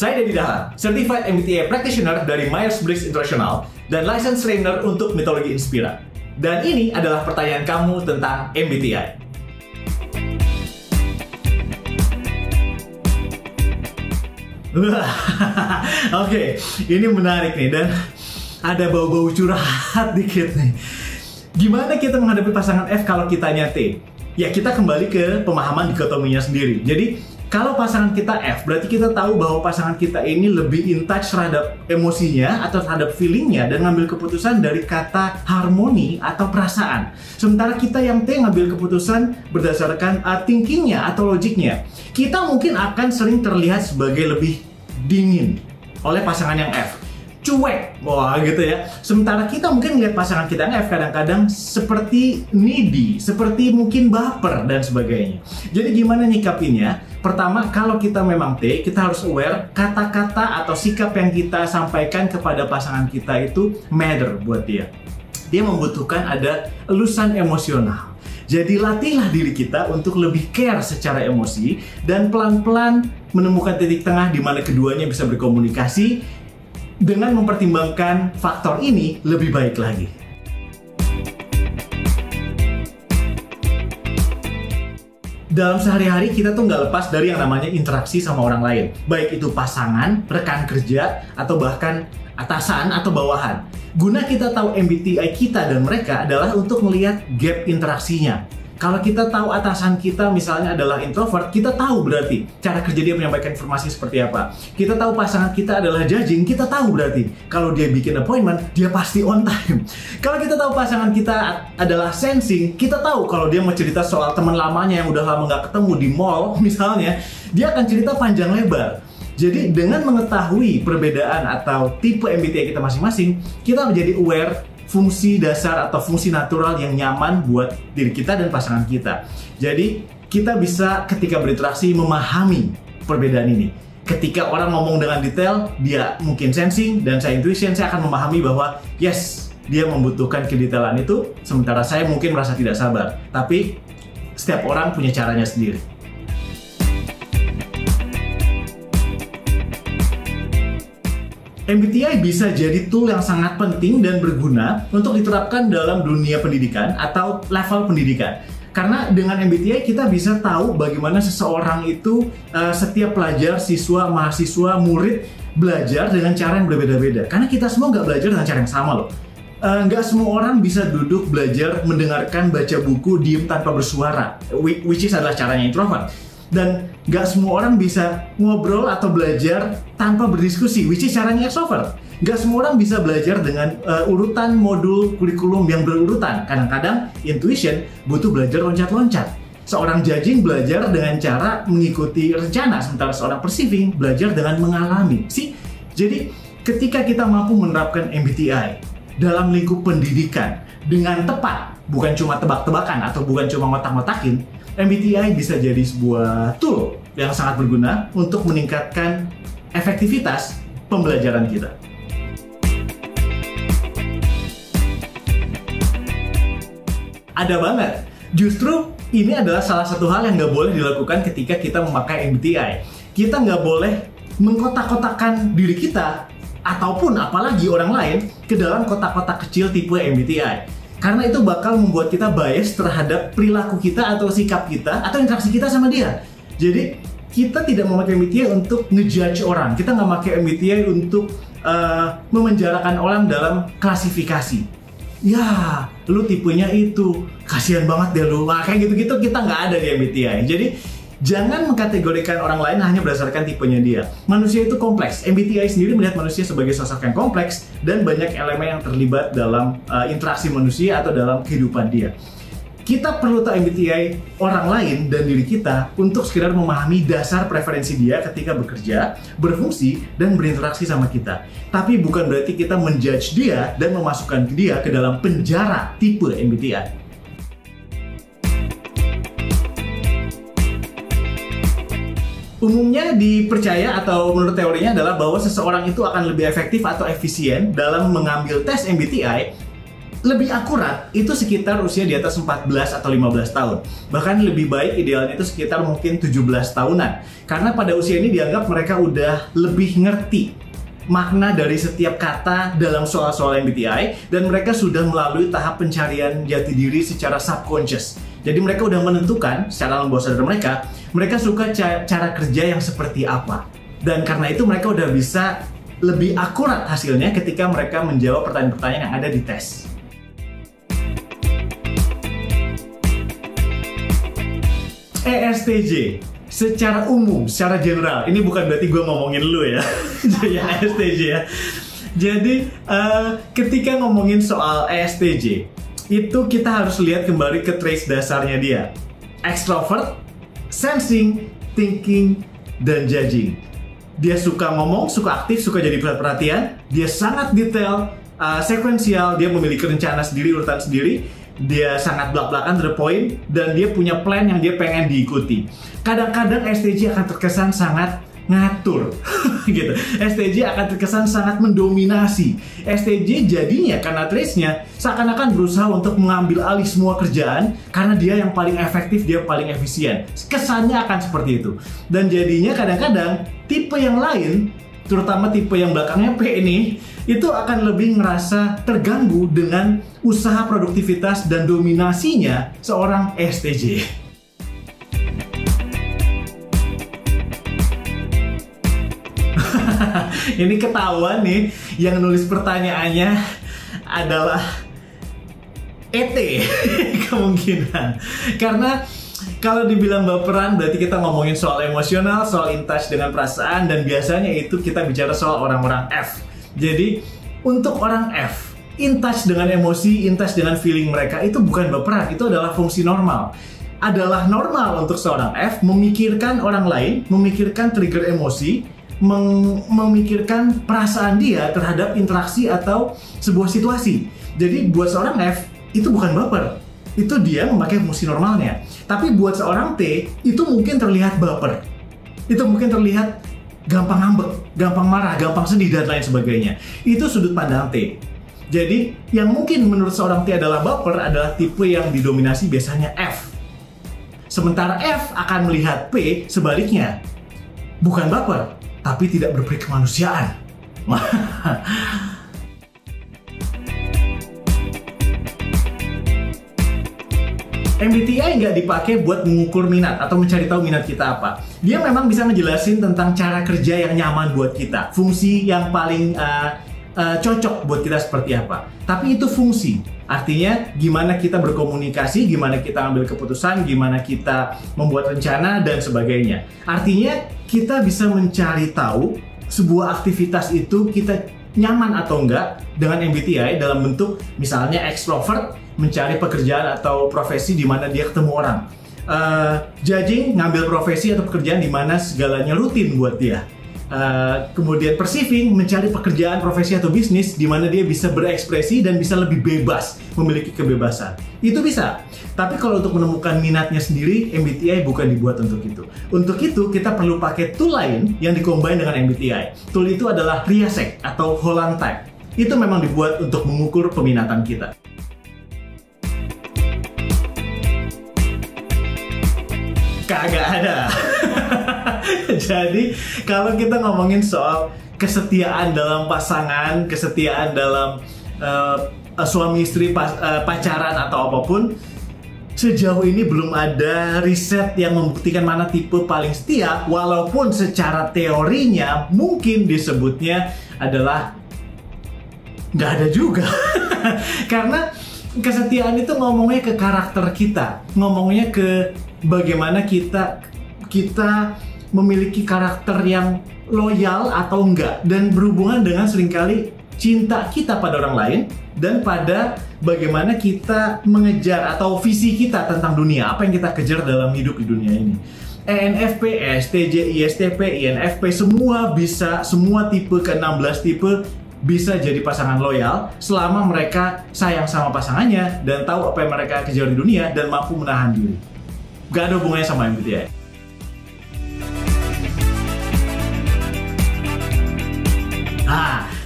Saya Dedi Dahlan, Certified MBTI Practitioner dari Myers-Briggs International dan Licensed Trainer untuk Mitologi Inspira. Dan ini adalah pertanyaan kamu tentang MBTI. Oke, ini menarik nih dan ada bau-bau curhat dikit nih. Gimana kita menghadapi pasangan F kalau kitanya T? Ya, kita kembali ke pemahaman dikotominya sendiri. Jadi, kalau pasangan kita F, berarti kita tahu bahwa pasangan kita ini lebih in touch terhadap emosinya atau terhadap feelingnya dan ngambil keputusan dari kata harmoni atau perasaan. Sementara kita yang T ngambil keputusan berdasarkan thinkingnya atau logiknya. Kita mungkin akan sering terlihat sebagai lebih dingin oleh pasangan yang F. Cuek, wah gitu ya. Sementara kita mungkin melihat pasangan kita yang F kadang-kadang seperti needy, seperti mungkin baper dan sebagainya. Jadi gimana nyikapinnya? Pertama, kalau kita memang T, kita harus aware kata-kata atau sikap yang kita sampaikan kepada pasangan kita itu matter buat dia. Dia membutuhkan ada elusan emosional. Jadi latihlah diri kita untuk lebih care secara emosi dan pelan-pelan menemukan titik tengah di mana keduanya bisa berkomunikasi dengan mempertimbangkan faktor ini lebih baik lagi. Dalam sehari-hari kita tuh nggak lepas dari yang namanya interaksi sama orang lain. Baik itu pasangan, rekan kerja, atau bahkan atasan atau bawahan. Guna kita tahu MBTI kita dan mereka adalah untuk melihat gap interaksinya. Kalau kita tahu atasan kita misalnya adalah introvert, kita tahu berarti cara kerja dia menyampaikan informasi seperti apa. Kita tahu pasangan kita adalah judging, kita tahu berarti kalau dia bikin appointment, dia pasti on time. Kalau kita tahu pasangan kita adalah sensing, kita tahu kalau dia mau cerita soal teman lamanya yang udah lama nggak ketemu di mall misalnya, dia akan cerita panjang lebar. Jadi dengan mengetahui perbedaan atau tipe MBTI kita masing-masing, kita menjadi aware fungsi dasar atau fungsi natural yang nyaman buat diri kita dan pasangan kita. Jadi kita bisa ketika berinteraksi memahami perbedaan ini. Ketika orang ngomong dengan detail, dia mungkin sensing dan saya intuition, saya akan memahami bahwa yes, dia membutuhkan kedetailan itu, sementara saya mungkin merasa tidak sabar. Tapi setiap orang punya caranya sendiri. MBTI bisa jadi tool yang sangat penting dan berguna untuk diterapkan dalam dunia pendidikan atau level pendidikan. Karena dengan MBTI kita bisa tahu bagaimana seseorang itu, setiap pelajar, siswa, mahasiswa, murid belajar dengan cara yang berbeda-beda. Karena kita semua nggak belajar dengan cara yang sama loh. Nggak semua orang bisa duduk belajar, mendengarkan, baca buku, diem tanpa bersuara, which is adalah caranya introvert. Dan nggak semua orang bisa ngobrol atau belajar tanpa berdiskusi, which is caranya extrovert. Nggak semua orang bisa belajar dengan urutan modul kurikulum yang berurutan. Kadang-kadang intuition butuh belajar loncat-loncat. Seorang judging belajar dengan cara mengikuti rencana, sementara seorang perceiving belajar dengan mengalami. Jadi ketika kita mampu menerapkan MBTI dalam lingkup pendidikan dengan tepat, bukan cuma tebak-tebakan atau bukan cuma ngotak-ngotakin, MBTI bisa jadi sebuah tool yang sangat berguna untuk meningkatkan efektivitas pembelajaran kita. Ada banget. Justru ini adalah salah satu hal yang nggak boleh dilakukan ketika kita memakai MBTI. Kita nggak boleh mengkotak-kotakan diri kita ataupun apalagi orang lain ke dalam kotak-kotak kecil tipe MBTI. Karena itu bakal membuat kita bias terhadap perilaku kita atau sikap kita atau interaksi kita sama dia. Jadi kita tidak memakai MBTI untuk ngejudge orang. Kita nggak memakai MBTI untuk memenjarakan orang dalam klasifikasi. Ya, lu tipenya itu, kasihan banget deh lu. Nah, kayak gitu-gitu kita nggak ada di MBTI. Jadi jangan mengkategorikan orang lain hanya berdasarkan tipenya dia. Manusia itu kompleks. MBTI sendiri melihat manusia sebagai sosok yang kompleks dan banyak elemen yang terlibat dalam interaksi manusia atau dalam kehidupan dia. Kita perlu tahu MBTI orang lain dan diri kita untuk sekedar memahami dasar preferensi dia ketika bekerja, berfungsi, dan berinteraksi sama kita. Tapi bukan berarti kita menjudge dia dan memasukkan dia ke dalam penjara tipe MBTI. Umumnya dipercaya atau menurut teorinya adalah bahwa seseorang itu akan lebih efektif atau efisien dalam mengambil tes MBTI lebih akurat itu sekitar usia di atas 14 atau 15 tahun. Bahkan lebih baik idealnya itu sekitar mungkin 17 tahunan. Karena pada usia ini dianggap mereka udah lebih ngerti makna dari setiap kata dalam soal-soal MBTI, dan mereka sudah melalui tahap pencarian jati diri secara subconscious. Jadi mereka udah menentukan secara alam bawah sadar mereka suka cara kerja yang seperti apa. Dan karena itu mereka udah bisa lebih akurat hasilnya ketika mereka menjawab pertanyaan-pertanyaan yang ada di tes. ESTJ secara umum, secara general, ini bukan berarti gue ngomongin lu ya, jadi ESTJ ya. Jadi ketika ngomongin soal ESTJ, itu kita harus lihat kembali ke traits dasarnya dia. Extrovert, sensing, thinking, dan judging. Dia suka ngomong, suka aktif, suka jadi pusat perhatian. Dia sangat detail, sekuensial, dia memiliki rencana sendiri, urutan sendiri. Dia sangat belak-belakan, to the point, dan dia punya plan yang dia pengen diikuti. Kadang-kadang STJ akan terkesan sangat ngatur gitu. STJ akan terkesan sangat mendominasi. STJ jadinya karena traitsnya seakan-akan berusaha untuk mengambil alih semua kerjaan karena dia yang paling efektif, dia paling efisien. Kesannya akan seperti itu. Dan jadinya kadang-kadang tipe yang lain, terutama tipe yang belakangnya P ini, itu akan lebih ngerasa terganggu dengan usaha produktivitas dan dominasinya seorang STJ. Ini ketahuan nih, yang nulis pertanyaannya adalah ET kemungkinan. Karena kalau dibilang baperan berarti kita ngomongin soal emosional, soal in touch dengan perasaan, dan biasanya itu kita bicara soal orang-orang F. Jadi untuk orang F, in touch dengan emosi, in touch dengan feeling mereka itu bukan baperan, itu adalah fungsi normal. Adalah normal untuk seorang F memikirkan orang lain, memikirkan trigger emosi, memikirkan perasaan dia terhadap interaksi atau sebuah situasi. Jadi buat seorang F itu bukan baper, itu dia memakai fungsi normalnya. Tapi buat seorang T itu mungkin terlihat baper, itu mungkin terlihat gampang ngambek, gampang marah, gampang sedih, dan lain sebagainya. Itu sudut pandang T. Jadi yang mungkin menurut seorang T adalah baper adalah tipe yang didominasi biasanya F. Sementara F akan melihat P sebaliknya, bukan baper, tapi tidak berperi kemanusiaan. MBTI nggak dipakai buat mengukur minat atau mencari tahu minat kita apa. Dia memang bisa ngejelasin tentang cara kerja yang nyaman buat kita, fungsi yang paling cocok buat kita seperti apa. Tapi itu fungsi, artinya gimana kita berkomunikasi, gimana kita ambil keputusan, gimana kita membuat rencana, dan sebagainya. Artinya kita bisa mencari tahu sebuah aktivitas itu kita nyaman atau enggak dengan MBTI dalam bentuk misalnya extrovert, mencari pekerjaan atau profesi di mana dia ketemu orang. Judging, ngambil profesi atau pekerjaan di mana segalanya rutin buat dia. Kemudian perceiving, mencari pekerjaan, profesi atau bisnis di mana dia bisa berekspresi dan bisa lebih bebas, memiliki kebebasan. Itu bisa. Tapi kalau untuk menemukan minatnya sendiri, MBTI bukan dibuat untuk itu. Untuk itu kita perlu pakai tool lain yang dikombin dengan MBTI. Tool itu adalah Riasec atau Holland Type. Itu memang dibuat untuk mengukur peminatan kita. Kagak ada. Jadi kalau kita ngomongin soal kesetiaan dalam pasangan, kesetiaan dalam suami istri, pacaran atau apapun, sejauh ini belum ada riset yang membuktikan mana tipe paling setia, walaupun secara teorinya mungkin disebutnya adalah nggak ada juga. Karena kesetiaan itu ngomongnya ke karakter kita, ngomongnya ke bagaimana kita memiliki karakter yang loyal atau enggak, dan berhubungan dengan seringkali cinta kita pada orang lain dan pada bagaimana kita mengejar atau visi kita tentang dunia, apa yang kita kejar dalam hidup di dunia ini. ENFP, ESTJ, ISTP, INFP, semua tipe ke-16 tipe bisa jadi pasangan loyal selama mereka sayang sama pasangannya dan tahu apa yang mereka kejar di dunia dan mampu menahan diri. Gak ada hubungannya sama MBTI.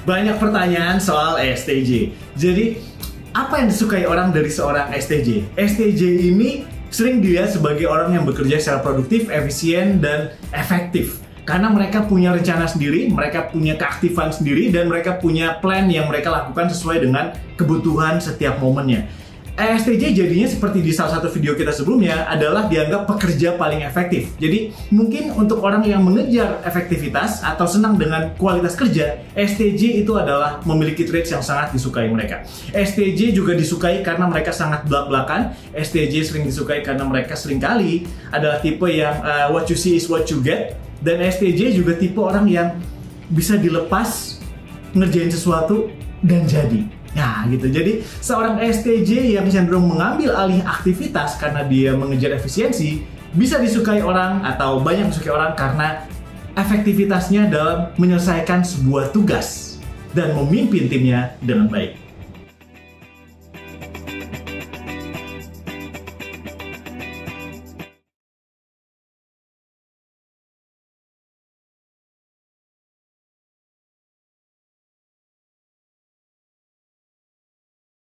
Banyak pertanyaan soal ESTJ. Jadi Apa yang disukai orang dari seorang STJ? STJ ini sering dilihat sebagai orang yang bekerja secara produktif, efisien, dan efektif. Karena mereka punya rencana sendiri, mereka punya keaktifan sendiri, dan mereka punya plan yang mereka lakukan sesuai dengan kebutuhan setiap momennya. STJ jadinya seperti di salah satu video kita sebelumnya adalah dianggap pekerja paling efektif. Jadi mungkin untuk orang yang mengejar efektivitas atau senang dengan kualitas kerja, STJ itu adalah memiliki traits yang sangat disukai mereka. STJ juga disukai karena mereka sangat belak-belakan. STJ sering disukai karena mereka seringkali adalah tipe yang what you see is what you get. Dan STJ juga tipe orang yang bisa dilepas ngerjain sesuatu dan jadi. Nah gitu, jadi seorang STJ yang cenderung mengambil alih aktivitas karena dia mengejar efisiensi bisa disukai orang atau banyak disukai orang karena efektivitasnya dalam menyelesaikan sebuah tugas dan memimpin timnya dengan baik.